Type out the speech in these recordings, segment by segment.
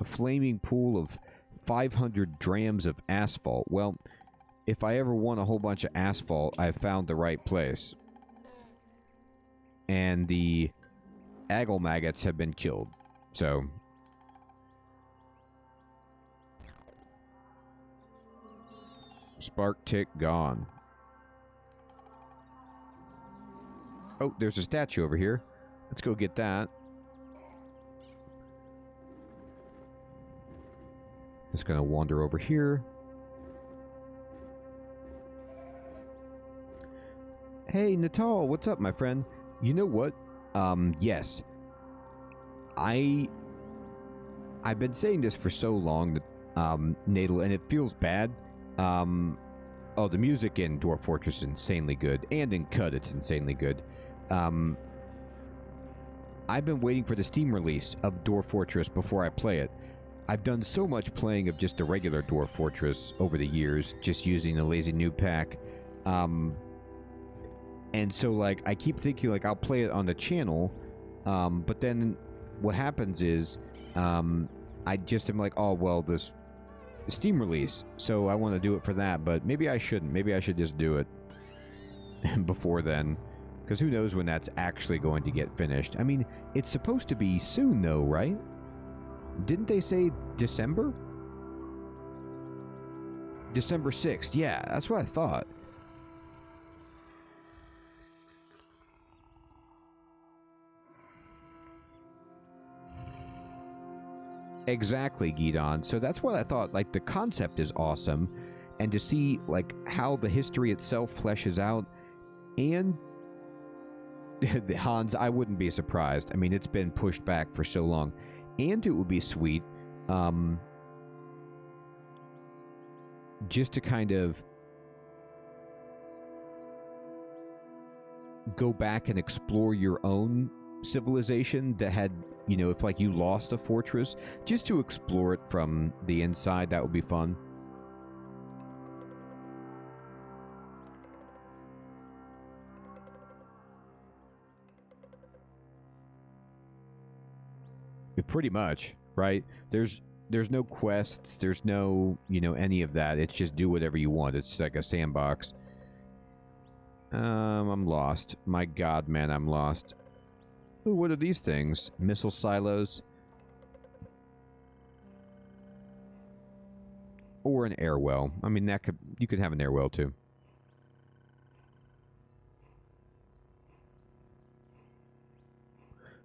A flaming pool of 500 drams of asphalt. Well, if I ever want a whole bunch of asphalt, I've found the right place. And the aggle maggots have been killed. So... Spark tick gone. Oh, there's a statue over here. Let's go get that. Just gonna wander over here. Hey, Natal, what's up, my friend? You know what? Yes. I've been saying this for so long that, Natal, and it feels bad. Oh, the music in Dwarf Fortress is insanely good, and in Qud it's insanely good. I've been waiting for the Steam release of Dwarf Fortress before I play it. I've done so much playing of just the regular Dwarf Fortress over the years, just using the Lazy Noob pack. And so, like, I keep thinking, like, I'll play it on the channel, but then what happens is, I just am like, oh, well, this Steam release, so I want to do it for that, but maybe I shouldn't. Maybe I should just do it before then, because who knows when that's actually going to get finished. I mean, it's supposed to be soon, though, right? Didn't they say December? December 6th, yeah, that's what I thought. Exactly, Gidon. So that's what I thought. Like, the concept is awesome, and to see, like, how the history itself fleshes out, and Hans, I wouldn't be surprised. I mean, it's been pushed back for so long, and it would be sweet, just to kind of go back and explore your own civilization that had, you know, if like you lost a fortress, just to explore it from the inside. That would be fun. Pretty much, right? There's no quests, there's no, you know, any of that. It's just do whatever you want. It's like a sandbox. I'm lost. My god, man, I'm lost. Ooh, what are these things? Missile silos. Or an air well. I mean, that could, you could have an air well too.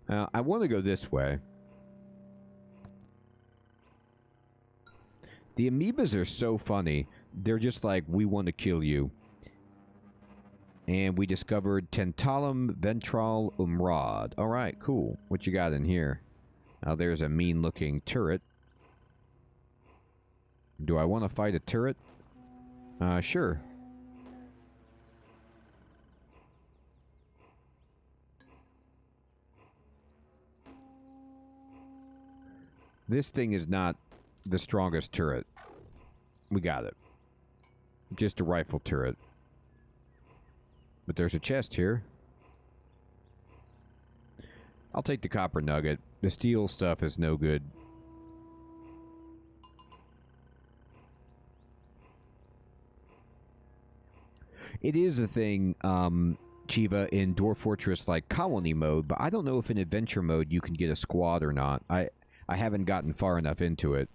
I want to go this way. The amoebas are so funny. They're just like, we want to kill you. And we discovered Tentalum Ventral Umrad. Alright, cool. What you got in here? Now there's a mean-looking turret. Do I want to fight a turret? Sure. This thing is not the strongest turret. We got it. Just a rifle turret. But there's a chest here. I'll take the copper nugget. The steel stuff is no good. It is a thing, Chiva, in Dwarf Fortress, like colony mode, but I don't know if in adventure mode you can get a squad or not. I haven't gotten far enough into it.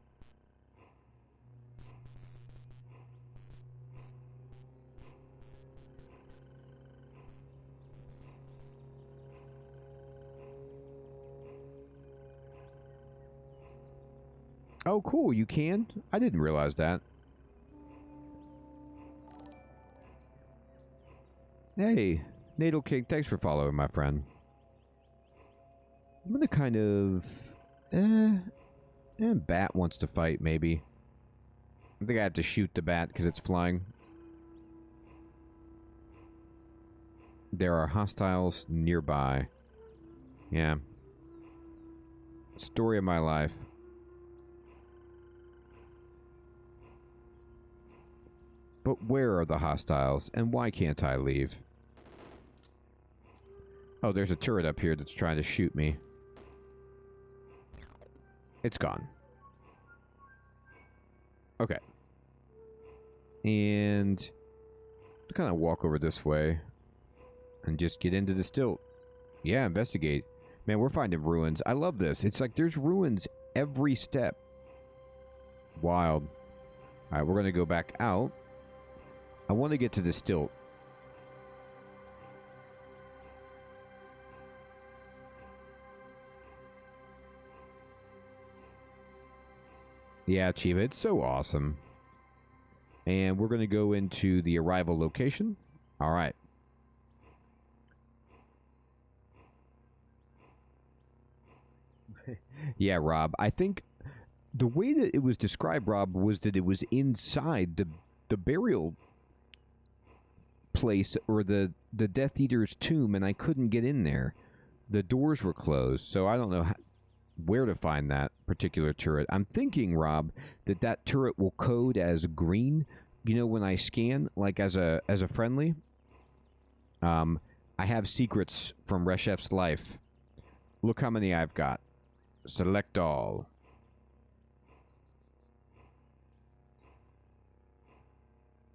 Oh, cool, you can? I didn't realize that. Hey, Natal King, thanks for following, my friend. I'm gonna kind of... Bat wants to fight, maybe. I think I have to shoot the bat because it's flying. There are hostiles nearby. Yeah. Story of my life. But where are the hostiles, and why can't I leave? Oh, there's a turret up here that's trying to shoot me. It's gone. Okay. And kind of walk over this way and just get into the stilt. Yeah, investigate. Man, we're finding ruins. I love this. It's like there's ruins every step. Wild. All right, we're going to go back out. I want to get to the stilt. Yeah, Chiva, it's so awesome. And we're going to go into the arrival location. All right. Yeah, Rob. I think the way that it was described, Rob, was that it was inside the burial place or the Death Eater's tomb, and I couldn't get in there. The doors were closed, so I don't know where to find that particular turret. I'm thinking, Rob, that turret will code as green. You know, when I scan, like as a friendly. I have secrets from Reshef's life. Look how many I've got. Select all.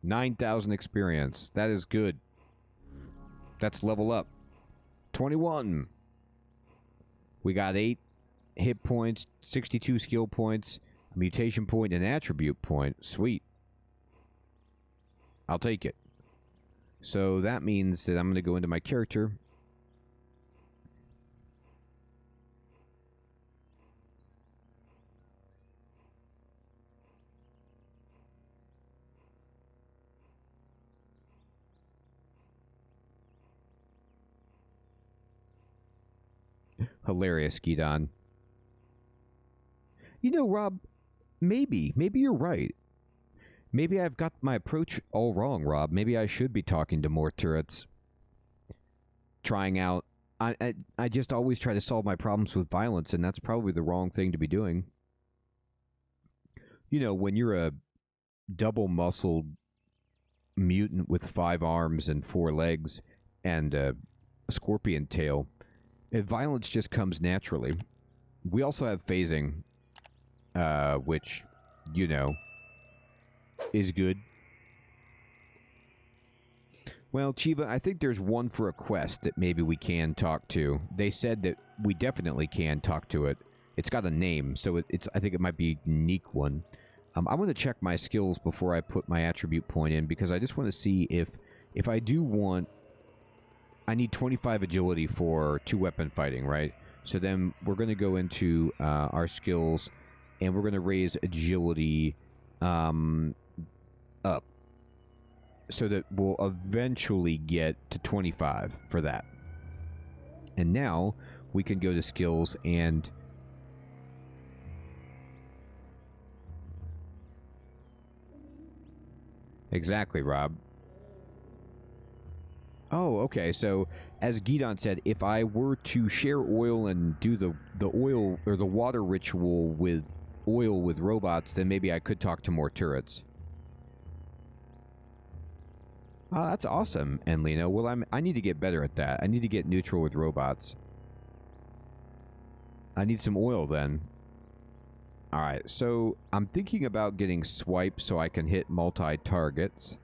$9,000 experience. That is good. That's level up. 21. We got 8 hit points, 62 skill points, a mutation point, and an attribute point. Sweet. I'll take it. So that means that I'm going to go into my character. Hilarious, Gidon. You know, Rob, maybe you're right. Maybe I've got my approach all wrong, Rob. Maybe I should be talking to more turrets. Trying out... I just always try to solve my problems with violence, and that's probably the wrong thing to be doing. You know, when you're a double-muscled mutant with 5 arms and 4 legs and a scorpion tail, violence just comes naturally. We also have phasing, which, you know, is good. Well, Chiva, I think there's one for a quest that maybe we can talk to. They said that we definitely can talk to it. It's got a name, so it's. I think it might be a unique one. I want to check my skills before I put my attribute point in, because I just want to see if I do want... I need 25 agility for 2-weapon fighting, right? So then we're going to go into our skills, and we're going to raise agility up, so that we'll eventually get to 25 for that. And now we can go to skills and... Exactly, Rob. Oh, okay. So, as Gidon said, if I were to share oil and do the oil or the water ritual with oil with robots, then maybe I could talk to more turrets. Oh, that's awesome, Enlino. Well, I need to get better at that. I need to get neutral with robots. I need some oil then. Alright, so I'm thinking about getting swipe so I can hit multi-targets.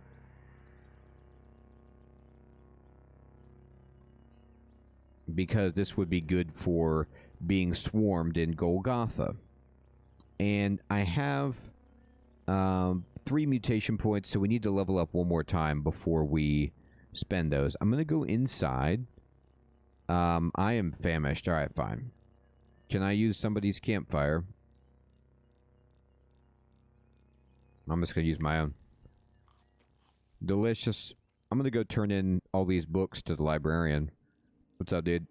Because this would be good for being swarmed in Golgotha. And I have 3 mutation points, so we need to level up one more time before we spend those. I'm going to go inside. I am famished. Alright, fine. Can I use somebody's campfire? I'm just going to use my own. Delicious. I'm going to go turn in all these books to the librarian. What's up, dude?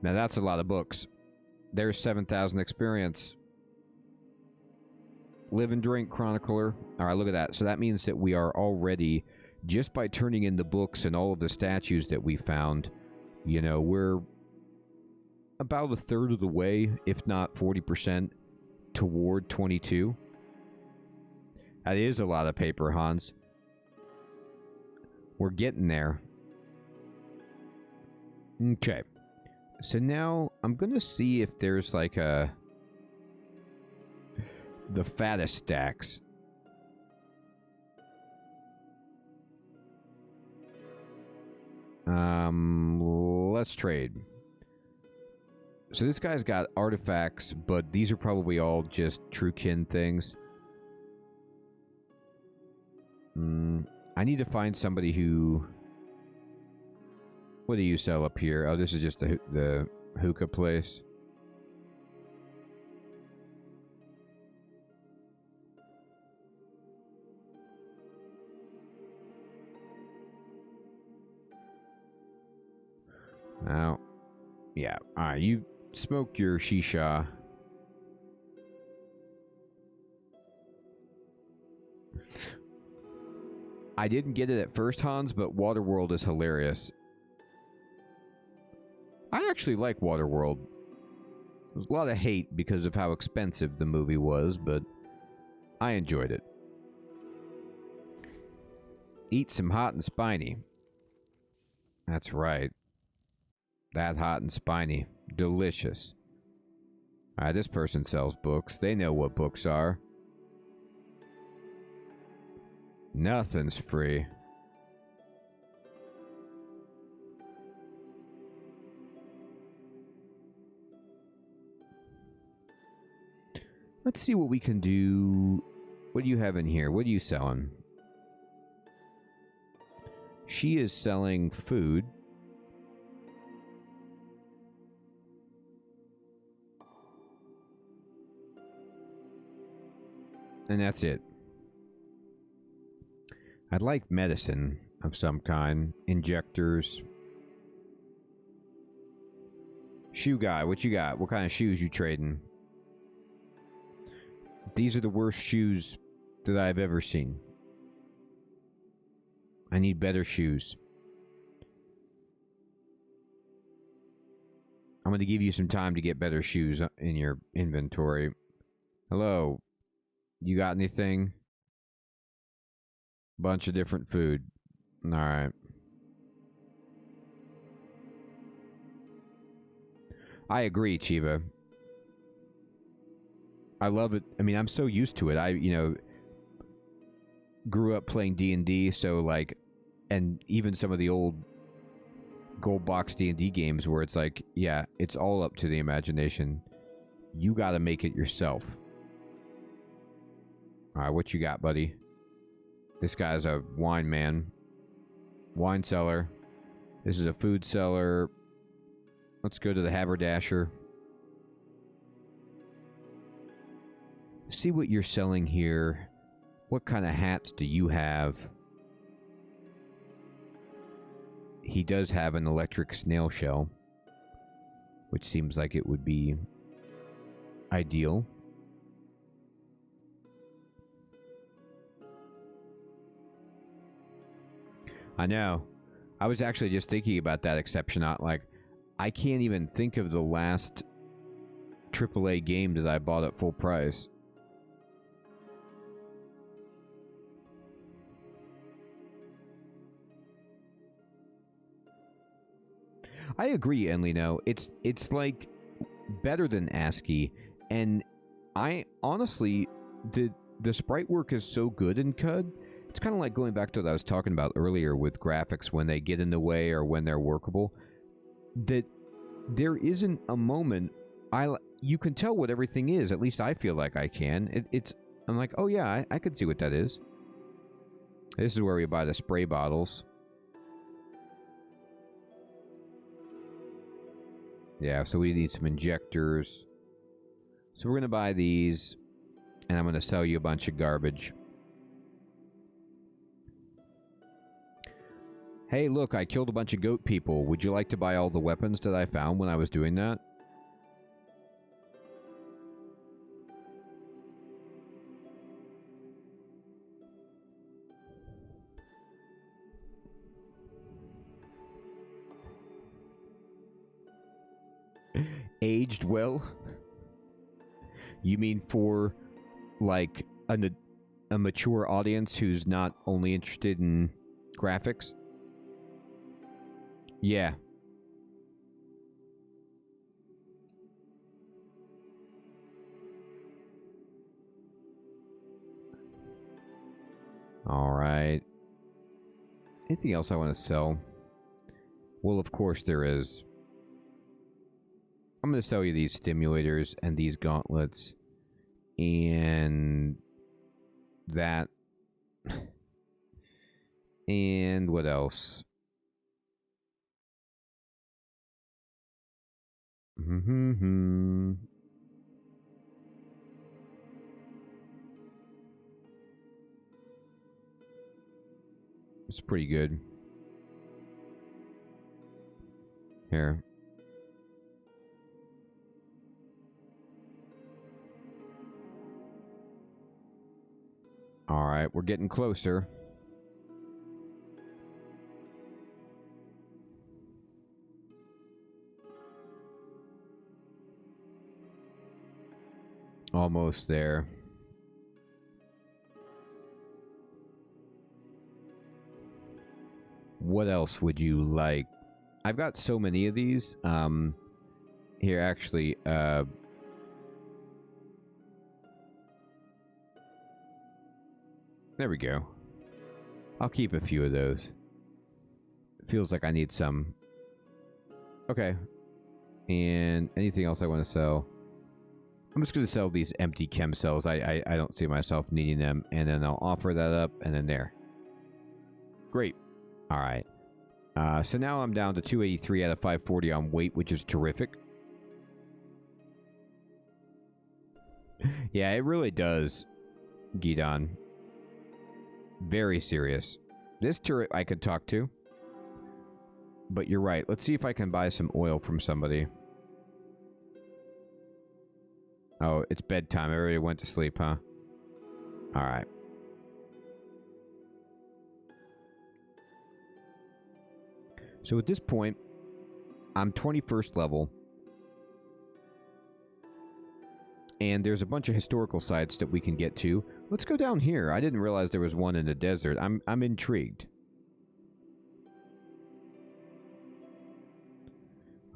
Now that's a lot of books. There's 7,000 experience. Live and drink, chronicler. Alright, look at that. So that means that we are already, just by turning in the books and all of the statues that we found, you know, we're about a third of the way, if not 40%, toward 22. That is a lot of paper, Hans. We're getting there. Okay. So now I'm gonna see if there's like the fattest stacks. Let's trade. So this guy's got artifacts, but these are probably all just true kin things. I need to find somebody who... What do you sell up here? Oh, this is just the hookah place. Now, yeah. Alright, you smoke your shisha. I didn't get it at first, Hans, but Waterworld is hilarious. I actually like Waterworld. There's a lot of hate because of how expensive the movie was, but I enjoyed it. Eat some hot and spiny. That's right. That hot and spiny. Delicious. Alright, this person sells books. They know what books are. Nothing's free. Let's see what we can do. What do you have in here? What are you selling? She is selling food. And that's it. I'd like medicine of some kind. Injectors. Shoe guy, what you got? What kind of shoes you trading? These are the worst shoes that I've ever seen. I need better shoes. I'm going to give you some time to get better shoes in your inventory. Hello. You got anything? Bunch of different food. Alright. I agree, Chiva. I love it. I mean, I'm so used to it. I, you know, grew up playing D&D, so like, and even some of the old gold box D&D games where it's like, yeah, it's all up to the imagination. You gotta make it yourself. Alright, what you got, buddy? This guy's a wine man. Wine seller. This is a food seller. Let's go to the haberdasher. See what you're selling here. What kind of hats do you have? He does have an electric snail shell, which seems like it would be ideal. I know. I was actually just thinking about that exception. Like, I can't even think of the last AAA game that I bought at full price. I agree, Enlino. It's like better than ASCII, and I honestly, the sprite work is so good in Qud. It's kind of like going back to what I was talking about earlier with graphics when they get in the way or when they're workable. That there isn't a moment you can tell what everything is. At least I feel like I can. I'm like, oh yeah, I could see what that is. This is where we buy the spray bottles. Yeah, so we need some injectors. So we're going to buy these, and I'm going to sell you a bunch of garbage. Hey, look, I killed a bunch of goat people. Would you like to buy all the weapons that I found when I was doing that? Aged well? You mean for, like, a mature audience who's not only interested in graphics? Yeah. Alright. Anything else I want to sell? Well, of course there is. I'm going to sell you these stimulators and these gauntlets. And that. And what else? It's pretty good. Here. Alright, we're getting closer. Almost there. What else would you like? I've got so many of these. Here, actually, there we go. I'll keep a few of those. Feels like I need some. Okay. And anything else I want to sell? I'm just going to sell these empty chem cells. I don't see myself needing them. And then I'll offer that up. And then there. Great. All right. So now I'm down to 283 out of 540 on weight, which is terrific. Yeah, it really does, Gidon. Very serious. This turret I could talk to. But you're right. Let's see if I can buy some oil from somebody. Oh, it's bedtime. Everybody went to sleep, huh? Alright. So at this point, I'm 21st level. And there's a bunch of historical sites that we can get to. Let's go down here. I didn't realize there was one in the desert. I'm intrigued.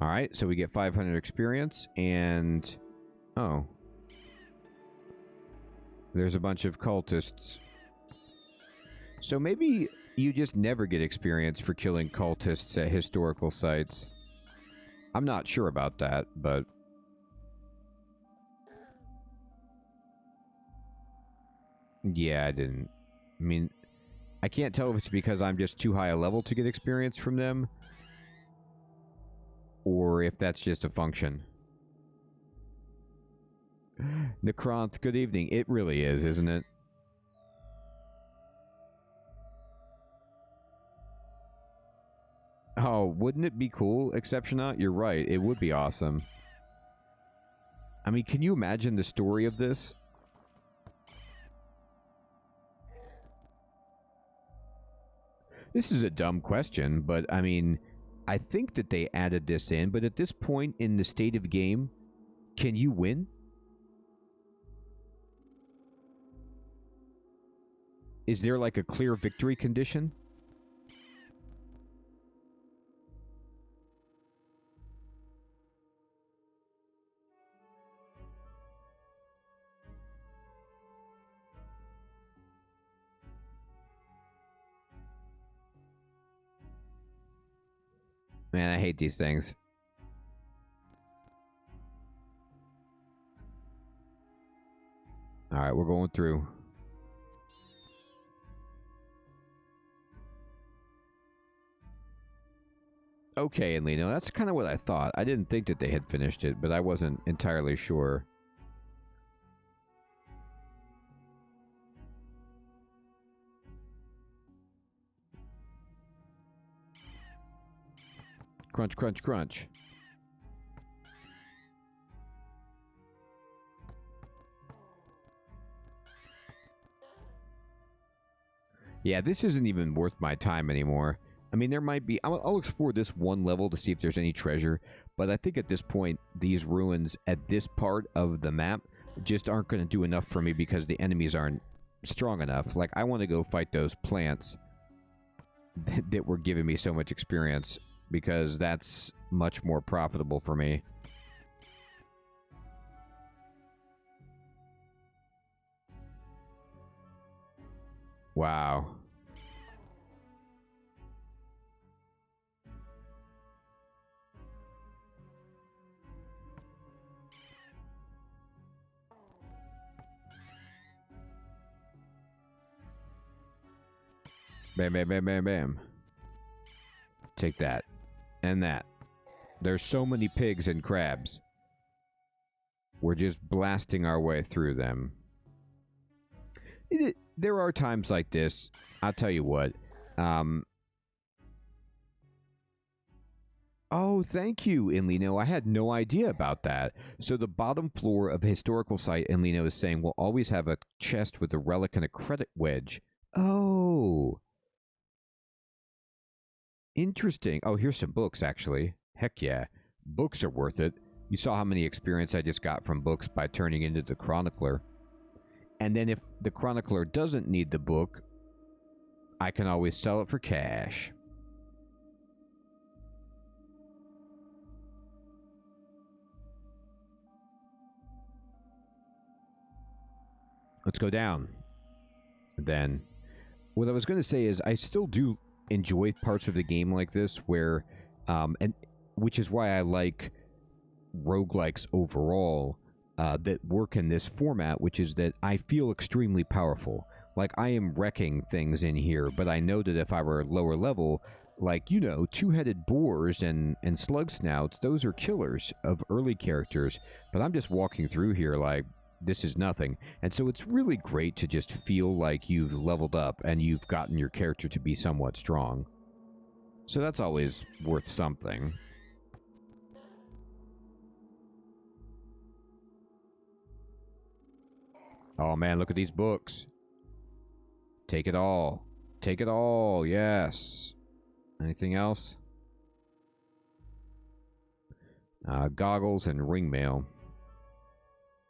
Alright, so we get 500 experience, and... Oh. There's a bunch of cultists. So maybe you just never get experience for killing cultists at historical sites. I'm not sure about that, but... Yeah, I didn't. I mean, I can't tell if it's because I'm just too high a level to get experience from them, or if that's just a function. Necronth, good evening. It really is, isn't it? Oh, wouldn't it be cool, Exceptionaut? You're right. It would be awesome. I mean, can you imagine the story of this? This is a dumb question, but I mean, I think that they added this in, but at this point in the state of game, can you win? Is there like a clear victory condition? Man, I hate these things. Alright, we're going through. Okay, Enlino, that's kind of what I thought. I didn't think that they had finished it, but I wasn't entirely sure. Crunch, crunch, crunch. Yeah, this isn't even worth my time anymore. I mean, there might be... I'll explore this one level to see if there's any treasure, but I think at this point, these ruins at this part of the map just aren't going to do enough for me because the enemies aren't strong enough. Like, I want to go fight those plants that were giving me so much experience, because that's much more profitable for me. Wow. Bam, bam, bam, bam, bam. Take that. And that. There's so many pigs and crabs. We're just blasting our way through them. There are times like this. I'll tell you what. Oh, thank you, Enlino. I had no idea about that. So the bottom floor of a historical site, Enlino is saying, will always have a chest with a relic and a credit wedge. Oh. Interesting. Oh, here's some books, actually. Heck yeah. Books are worth it. You saw how many experience I just got from books by turning into the Chronicler. And then if the Chronicler doesn't need the book, I can always sell it for cash. Let's go down. Then, what I was going to say is I still do enjoy parts of the game like this where, and which is why I like roguelikes overall that work in this format, which is that I feel extremely powerful. Like, I am wrecking things in here, but I know that if I were lower level, like, you know, two-headed boars and slug snouts, those are killers of early characters. But I'm just walking through here like, this is nothing. And so it's really great to just feel like you've leveled up and you've gotten your character to be somewhat strong. So that's always worth something. Oh man, look at these books. Take it all. Take it all, yes. Anything else? Goggles and ring mail.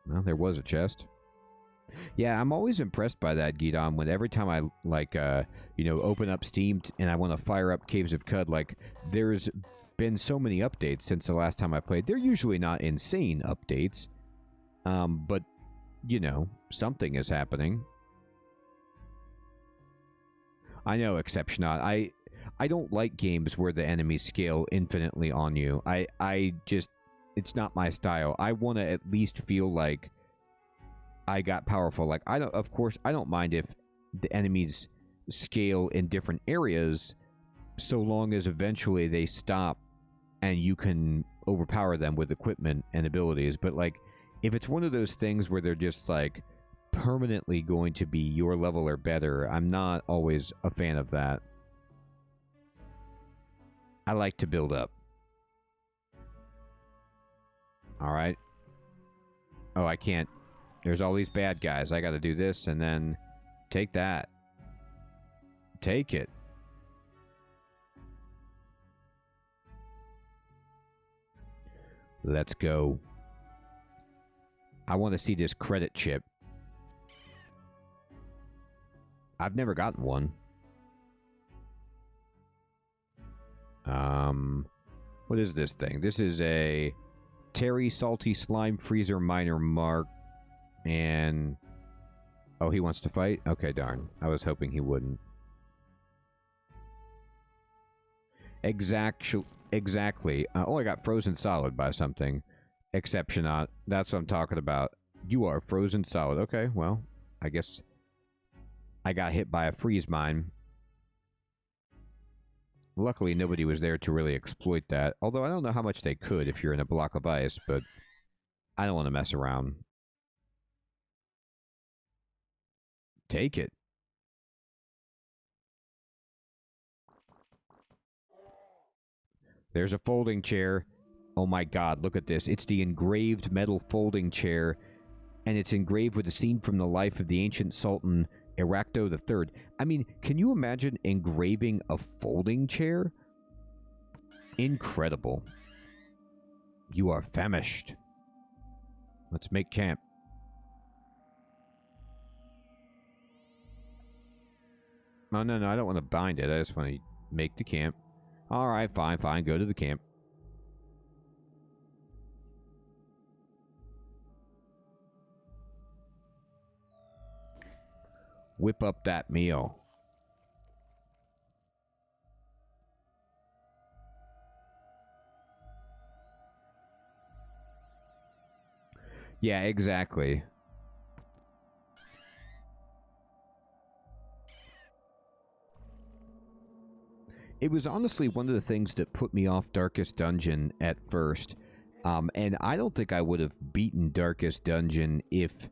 Well, there was a chest. Yeah, I'm always impressed by that, Gidon, when every time I, like, you know, open up Steam and I want to fire up Caves of Qud, like, there's been so many updates since the last time I played. They're usually not insane updates, but, you know, something is happening. I know, Exceptionot. I don't like games where the enemies scale infinitely on you. I just... It's not my style. I want to at least feel like I got powerful. Like, I don't... Of course, I don't mind if the enemies scale in different areas, so long as eventually they stop and you can overpower them with equipment and abilities. But, like, if it's one of those things where they're just, like, permanently going to be your level or better, I'm not always a fan of that. I like to build up. Alright. Oh, I can't. There's all these bad guys. I gotta do this and then take that. Take it. Let's go. I want to see this credit chip. I've never gotten one. What is this thing? This is a Terry Salty Slime Freezer Minor Mark. And... Oh, he wants to fight? Okay, darn. I was hoping he wouldn't. Exactly. Oh, I got frozen solid by something. Exceptionot. That's what I'm talking about. You are frozen solid. Okay, well, I guess I got hit by a freeze mine. Luckily, nobody was there to really exploit that. Although I don't know how much they could if you're in a block of ice, but I don't want to mess around. Take it. There's a folding chair. Oh my god, look at this. It's the engraved metal folding chair, and it's engraved with a scene from the life of the ancient Sultan Erakto III. I mean, can you imagine engraving a folding chair? Incredible. You are famished. Let's make camp. Oh, no, I don't want to bind it. I just want to make the camp. Alright, fine. Go to the camp. Whip up that meal. Yeah, exactly. It was honestly one of the things that put me off Darkest Dungeon at first. And I don't think I would have beaten Darkest Dungeon if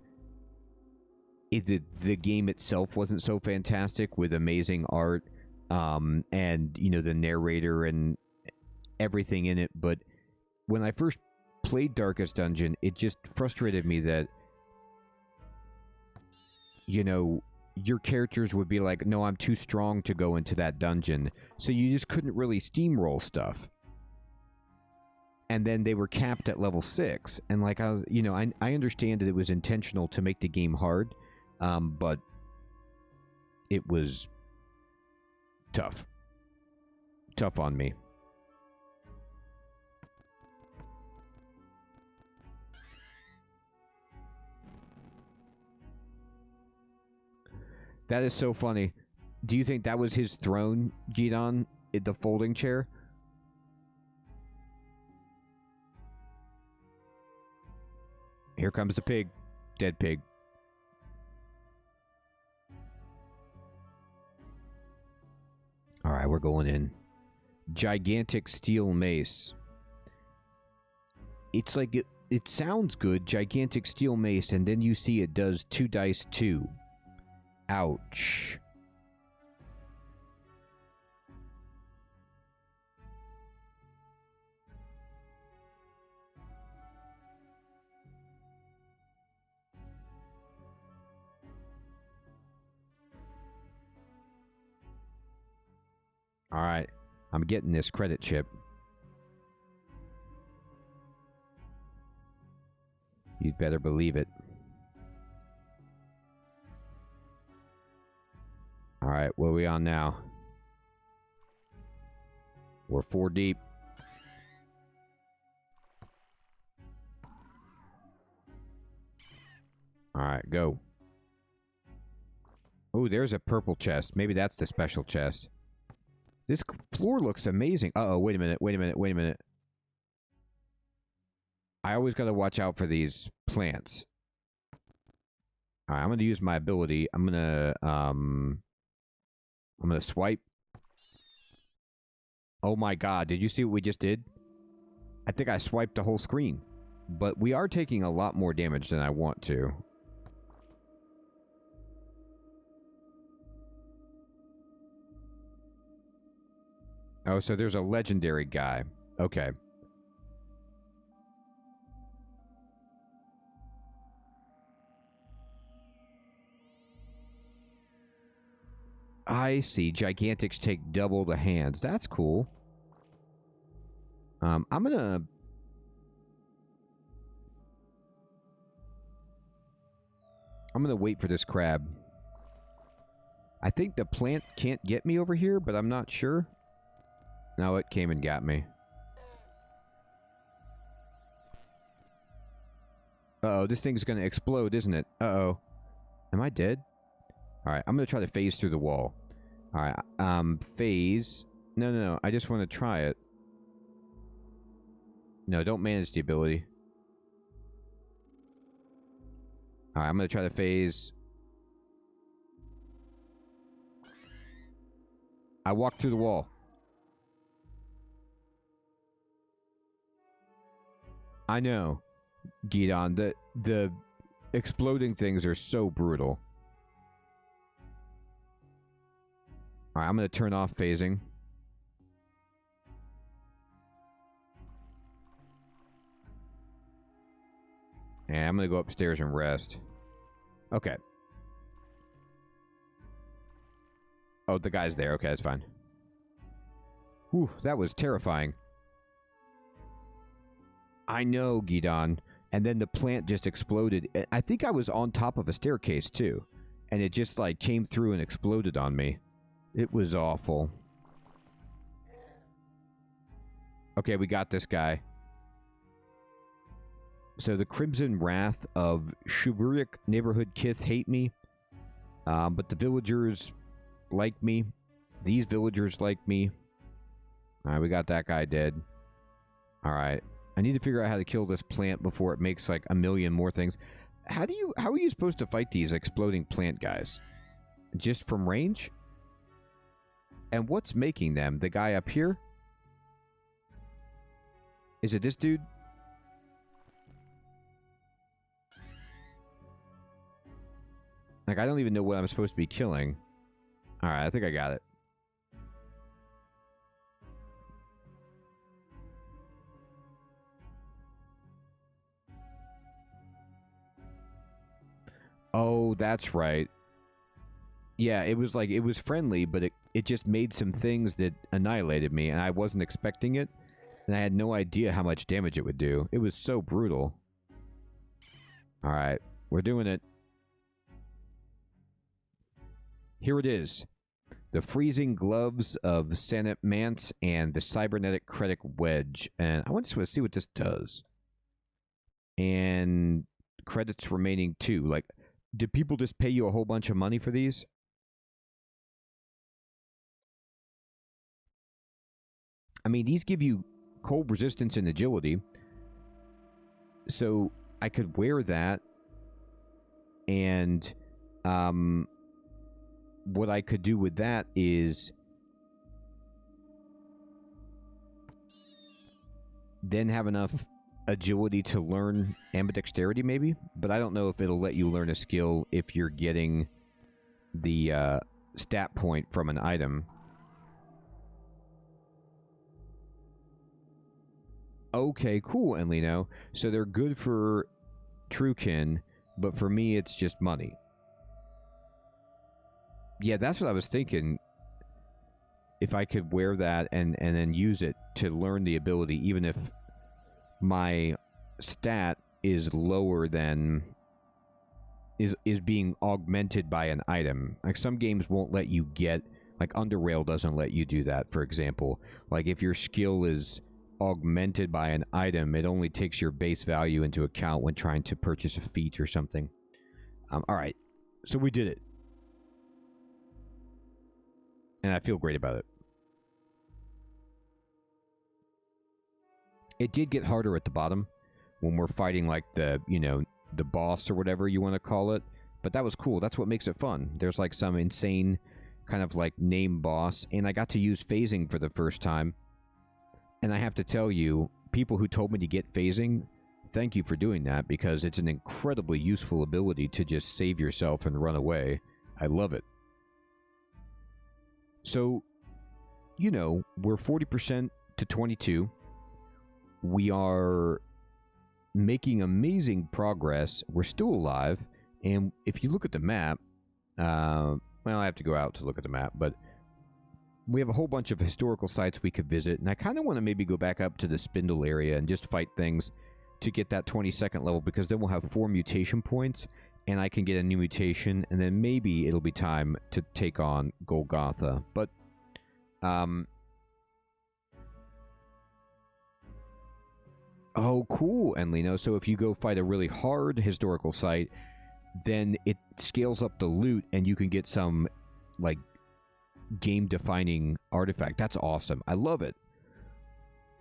the game itself wasn't so fantastic with amazing art, and, you know, the narrator and everything in it. But when I first played Darkest Dungeon, it just frustrated me that, you know, your characters would be like, no, I'm too strong to go into that dungeon. So you just couldn't really steamroll stuff. And then they were capped at level 6. And like, I was, you know, I understand that it was intentional to make the game hard, but it was tough. Tough on me. That is so funny. Do you think that was his throne, Gidon? The folding chair? Here comes the pig. Dead pig. Alright, we're going in. Gigantic steel mace. It's like, it sounds good, gigantic steel mace, and then you see it does 2 dice 2. Ouch. Alright, I'm getting this credit chip. You'd better believe it. Alright, what are we on now? We're 4 deep. Alright, go. Oh, there's a purple chest. Maybe that's the special chest. This floor looks amazing. Uh-oh, wait a minute, wait a minute, wait a minute. I always gotta watch out for these plants. Alright, I'm gonna use my ability. I'm gonna swipe. Oh my god, did you see what we just did? I think I swiped the whole screen. But we are taking a lot more damage than I want to. Oh, so there's a legendary guy. Okay. I see. Gigantics take double the hands. That's cool. I'm gonna wait for this crab. I think the plant can't get me over here, but I'm not sure. No, it came and got me. Uh-oh, this thing's gonna explode, isn't it? Uh-oh. Am I dead? Alright, I'm gonna try to phase through the wall. Alright, phase. No, I just want to try it. No, don't manage the ability. Alright, I'm gonna try to phase. I walked through the wall. I know, Gidon. The exploding things are so brutal. Alright, I'm gonna turn off phasing. And I'm gonna go upstairs and rest. Okay. Oh, the guy's there. Okay, that's fine. Whew, that was terrifying. I know, Gidon. And then the plant just exploded. I think I was on top of a staircase, too. And it just, like, came through and exploded on me. It was awful. Okay, we got this guy. So the Crimson Wrath of Shuburik Neighborhood Kith hate me. But the villagers like me. These villagers like me. Alright, we got that guy dead. Alright. I need to figure out how to kill this plant before it makes like a million more things. How are you supposed to fight these exploding plant guys? Just from range? And what's making them? The guy up here? Is it this dude? Like, I don't even know what I'm supposed to be killing. Alright, I think I got it. Oh, that's right. Yeah, it was like, it was friendly, but it just made some things that annihilated me, and I wasn't expecting it, and I had no idea how much damage it would do. It was so brutal. Alright, we're doing it. Here it is. The Freezing Gloves of Sanit Mance and the Cybernetic Critic Wedge. And I want to see what this does. And credits remaining 2. Like, did people just pay you a whole bunch of money for these? I mean, these give you cold resistance and agility. So I could wear that. And what I could do with that is then have enough agility to learn ambidexterity, maybe? But I don't know if it'll let you learn a skill if you're getting the stat point from an item. Okay, cool, Enlino. So they're good for Truekin, but for me it's just money. Yeah, that's what I was thinking. If I could wear that and then use it to learn the ability, even if my stat is lower than... is being augmented by an item. Like, some games won't let you get... Like, Underrail doesn't let you do that, for example. Like, if your skill is augmented by an item, it only takes your base value into account when trying to purchase a feat or something. Alright. So we did it. And I feel great about it. It did get harder at the bottom when we're fighting, like, the, you know, the boss or whatever you want to call it. But that was cool. That's what makes it fun. There's, like, some insane kind of, like, name boss. And I got to use phasing for the first time. And I have to tell you, people who told me to get phasing, thank you for doing that, because it's an incredibly useful ability to just save yourself and run away. I love it. So, you know, we're 40% to 22. We are making amazing progress. We're still alive. And if you look at the map, well, I have to go out to look at the map, but we have a whole bunch of historical sites we could visit. And I kind of want to maybe go back up to the Spindle area and just fight things to get that 22nd level, because then we'll have 4 mutation points. And I can get a new mutation, and then maybe it'll be time to take on Golgotha. But, oh, cool, Enlino. So if you go fight a really hard historical site, then it scales up the loot, and you can get some, like, game-defining artifact. That's awesome. I love it.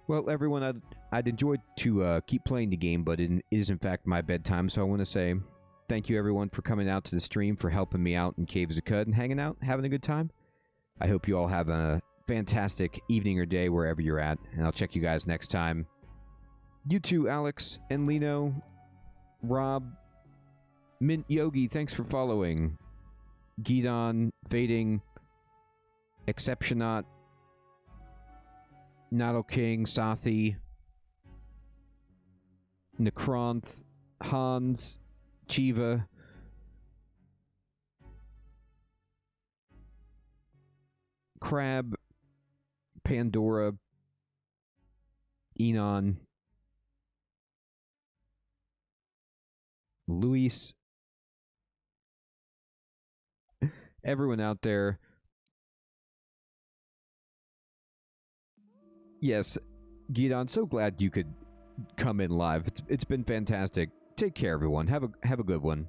Well, everyone, I'd enjoy to keep playing the game, but it is, in fact, my bedtime, so I want to say... Thank you, everyone, for coming out to the stream, for helping me out in Caves of Qud and hanging out, having a good time. I hope you all have a fantastic evening or day wherever you're at, and I'll check you guys next time. You too, Alex, Enlino, Rob, Mint Yogi, thanks for following. Gidon, Fading, Exceptionot, Natal King, Sathi, Necronth, Hans, Chiva, Crab, Pandora, Enon, Luis, everyone out there. Yes, Gidon, so glad you could come in live. It's been fantastic. Take care, everyone. Have a good one.